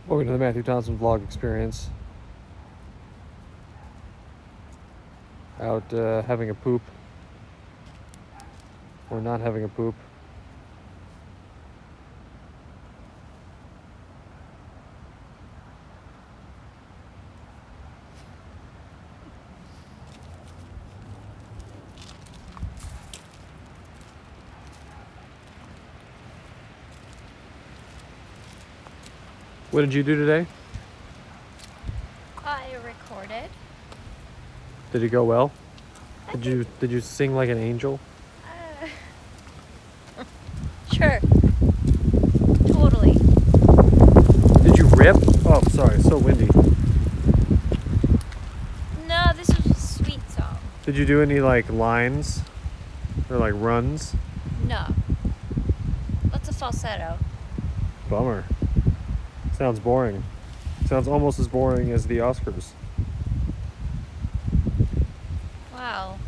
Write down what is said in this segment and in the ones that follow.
Welcome to the Matthew Thompson vlog experience. Out having a poop. Or not having a poop. What did you do today? I recorded. Did it go well? Did you sing like an angel? Sure. Totally. Did you rip? Oh, sorry, it's so windy. No, this was a sweet song. Did you do any like lines or like runs? No. Lots of falsetto. Bummer. Sounds boring. Sounds almost as boring as the Oscars. Wow.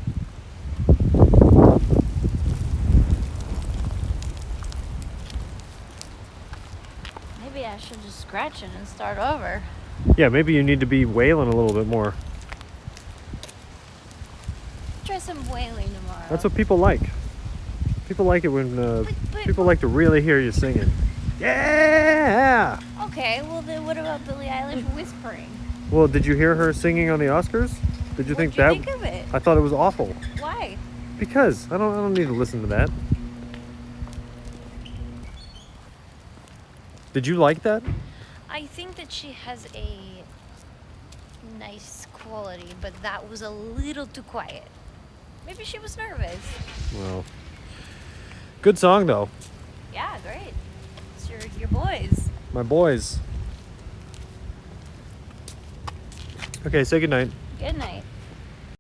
Maybe I should just scratch it and start over. Yeah, maybe you need to be wailing a little bit more. Try some wailing tomorrow. That's what people like. People like it when But- people like to really hear you singing. Yeah! Okay, well then what about Billie Eilish whispering? Well, did you hear her singing on the Oscars? Did you think that? What did you think of it? I thought it was awful. Why? Because I don't need to listen to that. Did you like that? I think that she has a nice quality, but that was a little too quiet. Maybe she was nervous. Well, good song though. Yeah, great. It's your boys. My boys. Okay, say goodnight. Good night.